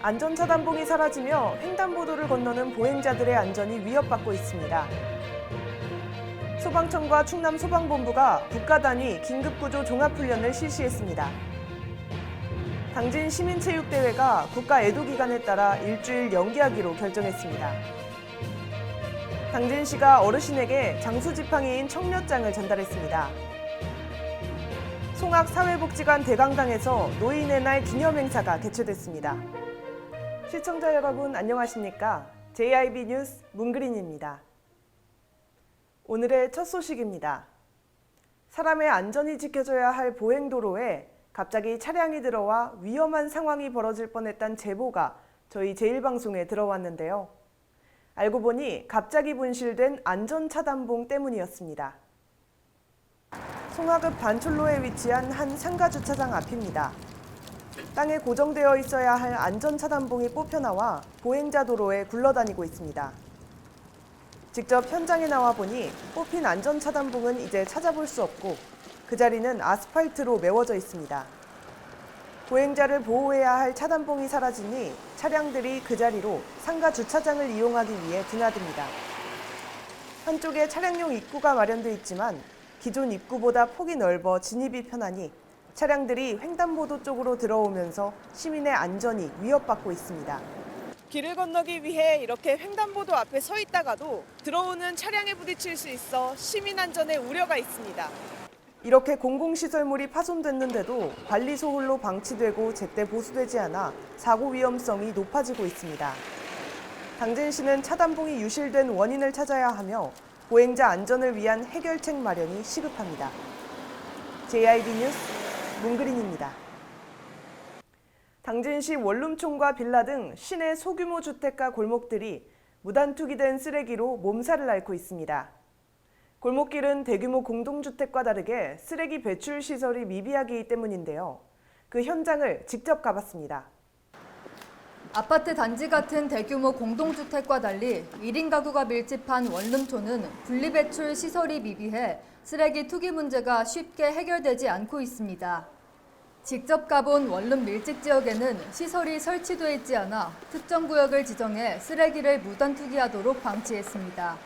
안전차단봉이 사라지며 횡단보도를 건너는 보행자들의 안전이 위협받고 있습니다. 소방청과 충남소방본부가 국가 단위 긴급구조 종합훈련을 실시했습니다. 당진 시민체육대회가 국가 애도기간에 따라 일주일 연기하기로 결정했습니다. 당진시가 어르신에게 장수지팡이인 청몇장을 전달했습니다. 송악사회복지관 대강당에서 노인의 날 기념행사가 개최됐습니다. 시청자 여러분 안녕하십니까? JIB 뉴스 문그린입니다. 오늘의 첫 소식입니다. 사람의 안전이 지켜져야 할 보행도로에 갑자기 차량이 들어와 위험한 상황이 벌어질 뻔했다는 제보가 저희 제1방송에 들어왔는데요. 알고 보니 갑자기 분실된 안전차단봉 때문이었습니다. 송화읍 반출로에 위치한 한 상가주차장 앞입니다. 땅에 고정되어 있어야 할 안전차단봉이 뽑혀나와 보행자 도로에 굴러다니고 있습니다. 직접 현장에 나와 보니 뽑힌 안전차단봉은 이제 찾아볼 수 없고 그 자리는 아스팔트로 메워져 있습니다. 보행자를 보호해야 할 차단봉이 사라지니 차량들이 그 자리로 상가 주차장을 이용하기 위해 드나듭니다. 한쪽에 차량용 입구가 마련돼 있지만 기존 입구보다 폭이 넓어 진입이 편하니 차량들이 횡단보도 쪽으로 들어오면서 시민의 안전이 위협받고 있습니다. 길을 건너기 위해 이렇게 횡단보도 앞에 서 있다가도 들어오는 차량에 부딪힐 수 있어 시민 안전에 우려가 있습니다. 이렇게 공공시설물이 파손됐는데도 관리 소홀로 방치되고 제때 보수되지 않아 사고 위험성이 높아지고 있습니다. 당진시는 차단봉이 유실된 원인을 찾아야 하며 보행자 안전을 위한 해결책 마련이 시급합니다. JIB 뉴스 문그린입니다. 당진시 원룸촌과 빌라 등 시내 소규모 주택가 골목들이 무단 투기된 쓰레기로 몸살을 앓고 있습니다. 골목길은 대규모 공동주택과 다르게 쓰레기 배출 시설이 미비하기 때문인데요. 그 현장을 직접 가봤습니다. 아파트 단지 같은 대규모 공동주택과 달리 1인 가구가 밀집한 원룸촌은 분리배출 시설이 미비해 쓰레기 투기 문제가 쉽게 해결되지 않고 있습니다. 직접 가본 원룸 밀집 지역에는 시설이 설치돼 있지 않아 특정 구역을 지정해 쓰레기를 무단 투기하도록 방치했습니다.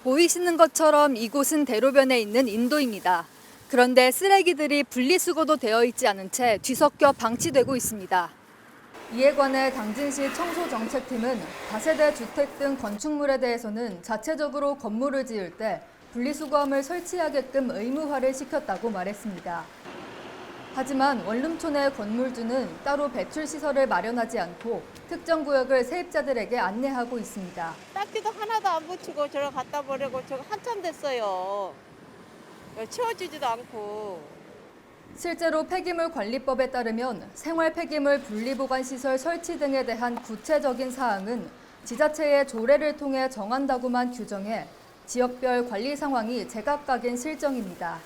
보이시는 것처럼 이곳은 대로변에 있는 인도입니다. 그런데 쓰레기들이 분리수거도 되어 있지 않은 채 뒤섞여 방치되고 있습니다. 이에 관해 당진시 청소정책팀은 다세대 주택 등 건축물에 대해서는 자체적으로 건물을 지을 때 분리수거함을 설치하게끔 의무화를 시켰다고 말했습니다. 하지만 원룸촌의 건물주는 따로 배출시설을 마련하지 않고 특정 구역을 세입자들에게 안내하고 있습니다. 딱지도 하나도 안 붙이고 저를 갖다 버리고 저거 한참 됐어요. 치워주지도 않고. 실제로 폐기물관리법에 따르면 생활 폐기물 분리보관시설 설치 등에 대한 구체적인 사항은 지자체의 조례를 통해 정한다고만 규정해 지역별 관리 상황이 제각각인 실정입니다.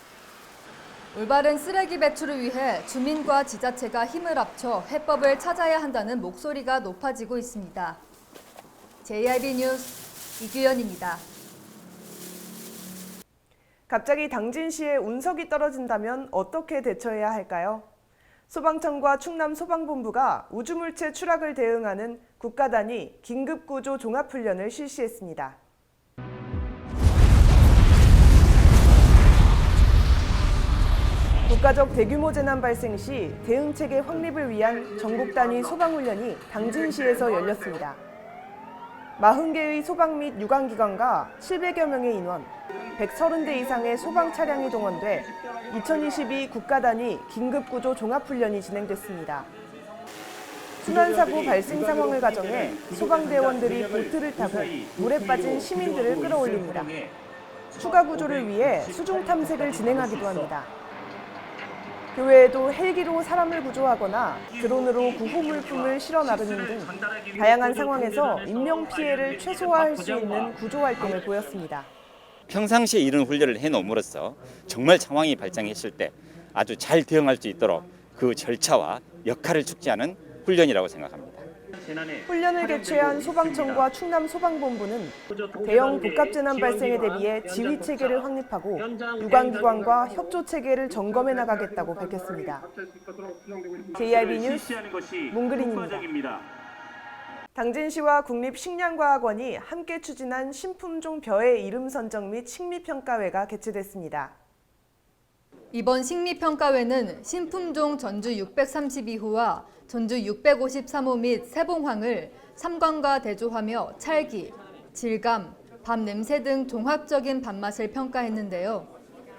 올바른 쓰레기 배출을 위해 주민과 지자체가 힘을 합쳐 해법을 찾아야 한다는 목소리가 높아지고 있습니다. JIB 뉴스 이규현입니다. 갑자기 당진시에 운석이 떨어진다면 어떻게 대처해야 할까요? 소방청과 충남소방본부가 우주물체 추락을 대응하는 국가 단위 긴급구조 종합훈련을 실시했습니다. 국가적 대규모 재난 발생 시 대응체계 확립을 위한 전국 단위 소방훈련이 당진시에서 열렸습니다. 40개의 소방 및 유관기관과 700여 명의 인원, 130대 이상의 소방 차량이 동원돼 2022 국가 단위 긴급구조 종합훈련이 진행됐습니다. 순환사고 발생 상황을 가정해 소방대원들이 보트를 타고 물에 빠진 시민들을 끌어올립니다. 추가 구조를 위해 수중 탐색을 진행하기도 합니다. 그 외에도 헬기로 사람을 구조하거나 드론으로 구호 물품을 실어 나르는 등 다양한 상황에서 인명피해를 최소화할 수 있는 구조활동을 보였습니다. 평상시에 이런 훈련을 해놓음으로써 정말 상황이 발생했을 때 아주 잘 대응할 수 있도록 그 절차와 역할을 축지하는 훈련이라고 생각합니다. 훈련을 개최한 소방청과 충남소방본부는 대형 복합재난 발생에 대비해 지휘체계를 확립하고 유관기관과 협조체계를 점검해 나가겠다고 밝혔습니다. JIB 뉴스 문그린입니다. 당진시와 국립식량과학원이 함께 추진한 신품종 벼의 이름 선정 및 식미평가회가 개최됐습니다. 이번 식미평가회는 신품종 전주 632호와 전주 653호 및 세봉황을 삼관과 대조하며 찰기, 질감, 밥 냄새 등 종합적인 밥맛을 평가했는데요.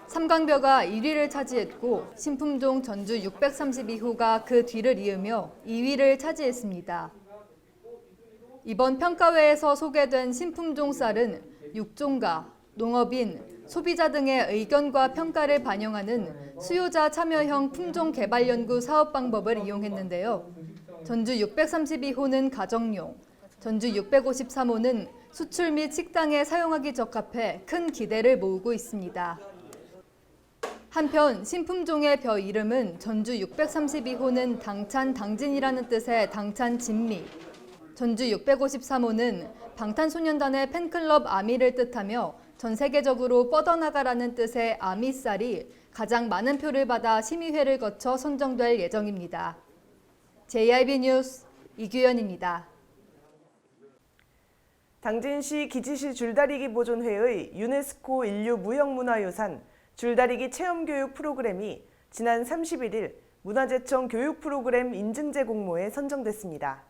삼광벼가 1위를 차지했고 신품종 전주 632호가 그 뒤를 이으며 2위를 차지했습니다. 이번 평가회에서 소개된 신품종 쌀은 육종가, 농업인, 소비자 등의 의견과 평가를 반영하는 수요자 참여형 품종 개발 연구 사업 방법을 이용했는데요. 전주 632호는 가정용, 전주 653호는 수출 및 식당에 사용하기 적합해 큰 기대를 모으고 있습니다. 한편 신품종의 벼 이름은 전주 632호는 당찬 당진이라는 뜻의 당찬 진미, 전주 653호는 방탄소년단의 팬클럽 아미를 뜻하며 전 세계적으로 뻗어나가라는 뜻의 아미쌀이 가장 많은 표를 받아 심의회를 거쳐 선정될 예정입니다. JIB 뉴스 이규현입니다. 당진시 기지시 줄다리기 보존회의 유네스코 인류무형문화유산 줄다리기 체험교육 프로그램이 지난 31일 문화재청 교육 프로그램 인증제 공모에 선정됐습니다.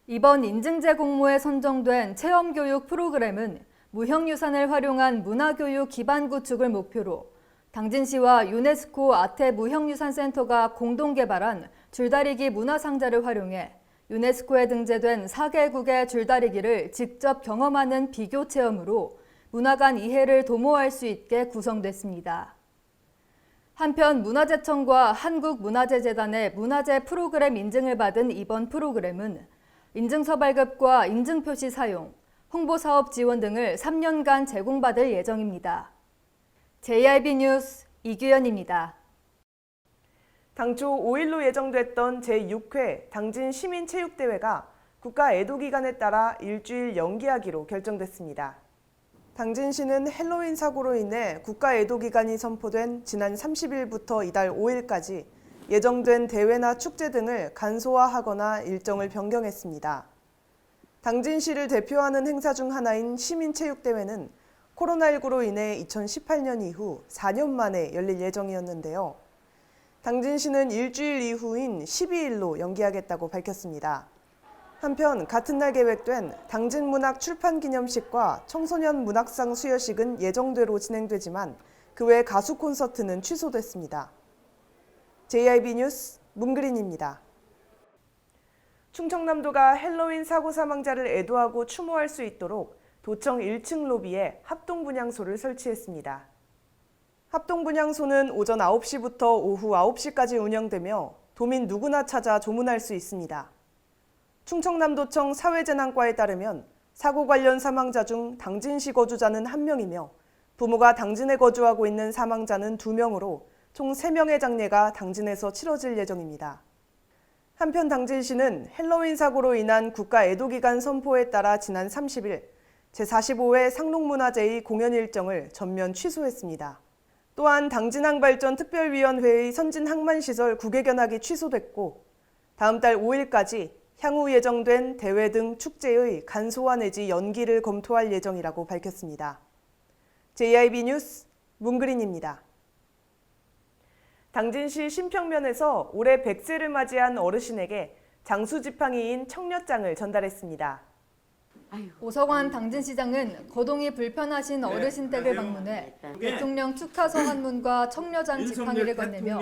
이번 인증제 공모에 선정된 체험교육 프로그램은 무형유산을 활용한 문화교육 기반 구축을 목표로 당진시와 유네스코 아태 무형유산센터가 공동 개발한 줄다리기 문화상자를 활용해 유네스코에 등재된 4개국의 줄다리기를 직접 경험하는 비교 체험으로 문화 간 이해를 도모할 수 있게 구성됐습니다. 한편 문화재청과 한국문화재재단의 문화재 프로그램 인증을 받은 이번 프로그램은 인증서 발급과 인증표시 사용, 홍보사업 지원 등을 3년간 제공받을 예정입니다. JIB 뉴스 이규현입니다. 당초 5일로 예정됐던 제6회 당진 시민체육대회가 국가 애도기간에 따라 일주일 연기하기로 결정됐습니다. 당진시는 헬로윈 사고로 인해 국가 애도기간이 선포된 지난 30일부터 이달 5일까지 예정된 대회나 축제 등을 간소화하거나 일정을 변경했습니다. 당진시를 대표하는 행사 중 하나인 시민체육대회는 코로나19로 인해 2018년 이후 4년 만에 열릴 예정이었는데요. 당진시는 일주일 이후인 12일로 연기하겠다고 밝혔습니다. 한편 같은 날 계획된 당진문학 출판기념식과 청소년 문학상 수여식은 예정대로 진행되지만 그 외 가수 콘서트는 취소됐습니다. JIB 뉴스 문그린입니다. 충청남도가 헬로윈 사고 사망자를 애도하고 추모할 수 있도록 도청 1층 로비에 합동분향소를 설치했습니다. 합동분향소는 오전 9시부터 오후 9시까지 운영되며 도민 누구나 찾아 조문할 수 있습니다. 충청남도청 사회재난과에 따르면 사고 관련 사망자 중 당진시 거주자는 1명이며 부모가 당진에 거주하고 있는 사망자는 2명으로 총 3명의 장례가 당진에서 치러질 예정입니다. 한편 당진시는 헬로윈 사고로 인한 국가 애도기간 선포에 따라 지난 30일 제45회 상록문화제의 공연 일정을 전면 취소했습니다. 또한 당진항발전 특별위원회의 선진항만시설 구개견학이 취소됐고 다음 달 5일까지 향후 예정된 대회 등 축제의 간소화 내지 연기를 검토할 예정이라고 밝혔습니다. JIB 뉴스 문그린입니다. 당진시 신평면에서 올해 100세를 맞이한 어르신에게 장수지팡이인 청려장을 전달했습니다. 오성환 당진시장은 거동이 불편하신 어르신 댁을 방문해 대통령 축하서 한문과 청려장 지팡이를 건네며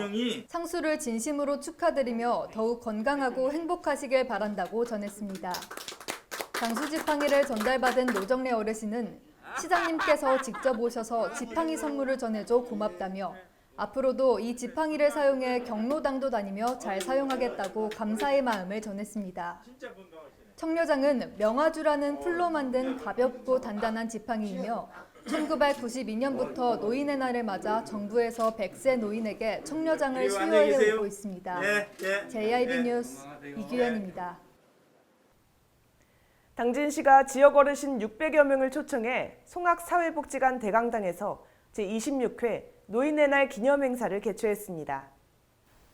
상수를 진심으로 축하드리며 더욱 건강하고 행복하시길 바란다고 전했습니다. 장수지팡이를 전달받은 노정래 어르신은 시장님께서 직접 오셔서 지팡이 선물을 전해줘 고맙다며 앞으로도 이 지팡이를 사용해 경로당도 다니며 잘 사용하겠다고 감사의 마음을 전했습니다. 청려장은 명아주라는 풀로 만든 가볍고 단단한 지팡이이며 1992년부터 노인의 날을 맞아 정부에서 100세 노인에게 청려장을 수여해 오고 있습니다. JIB 뉴스 이규현입니다. 당진시가 지역 어르신 600여 명을 초청해 송악사회복지관 대강당에서 제26회 노인의 날 기념행사를 개최했습니다.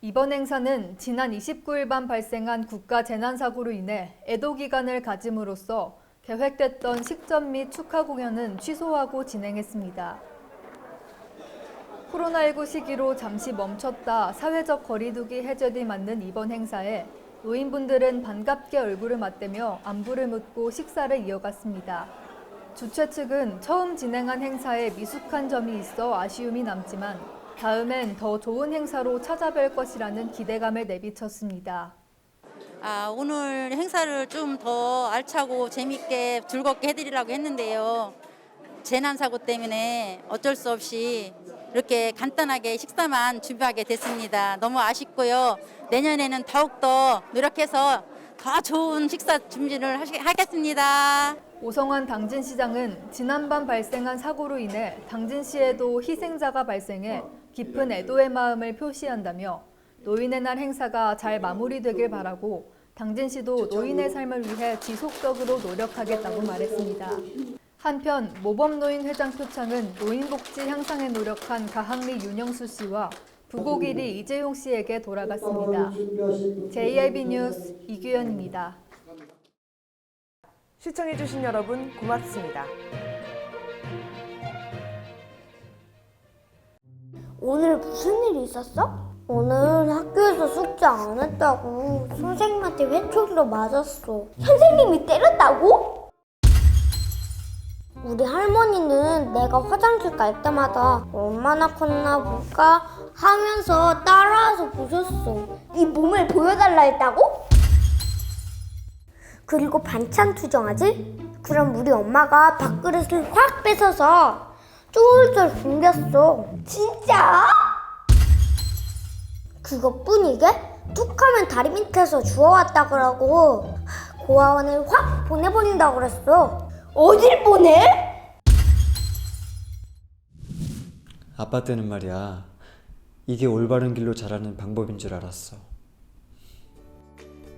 이번 행사는 지난 29일 밤 발생한 국가 재난사고로 인해 애도 기간을 가짐으로써 계획됐던 식전 및 축하 공연은 취소하고 진행했습니다. 코로나19 시기로 잠시 멈췄다 사회적 거리두기 해제를 맞는 이번 행사에 노인분들은 반갑게 얼굴을 맞대며 안부를 묻고 식사를 이어갔습니다. 주최 측은 처음 진행한 행사에 미숙한 점이 있어 아쉬움이 남지만 다음엔 더 좋은 행사로 찾아뵐 것이라는 기대감을 내비쳤습니다. 오늘 행사를 좀 더 알차고 재밌게 즐겁게 해드리려고 했는데요. 재난사고 때문에 어쩔 수 없이 이렇게 간단하게 식사만 준비하게 됐습니다. 너무 아쉽고요. 내년에는 더욱더 노력해서 더 좋은 식사 준비를 하겠습니다. 오성환 당진시장은 지난밤 발생한 사고로 인해 당진시에도 희생자가 발생해 깊은 애도의 마음을 표시한다며 노인의 날 행사가 잘 마무리되길 바라고 당진시도 노인의 삶을 위해 지속적으로 노력하겠다고 말했습니다. 한편 모범노인 회장 표창은 노인복지 향상에 노력한 가학리 윤영수 씨와 부곡일이 이재용 씨에게 돌아갔습니다. JIB 뉴스 이규현입니다. 시청해주신 여러분 고맙습니다. 오늘 무슨 일이 있었어? 오늘 학교에서 숙제 안 했다고 선생님한테 왼쪽으로 맞았어. 선생님이 때렸다고? 우리 할머니는 내가 화장실 갈 때마다 얼마나 컸나 볼까 하면서 따라와서 보셨어. 네 몸을 보여달라 했다고? 그리고 반찬 투정하지? 그럼 우리 엄마가 밥그릇을 확 뺏어서 쫄쫄 굶겼어. 진짜? 그것뿐이게? 툭하면 다리 밑에서 주워왔다 그러고 고아원을 확 보내버린다고 그랬어. 어딜 보내? 아빠 때는 말이야, 이게 올바른 길로 자라는 방법인 줄 알았어.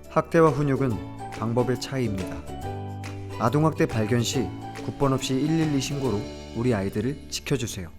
학대와 훈육은 방법의 차이입니다. 아동학대 발견 시 국번 없이 112 신고로 우리 아이들을 지켜주세요.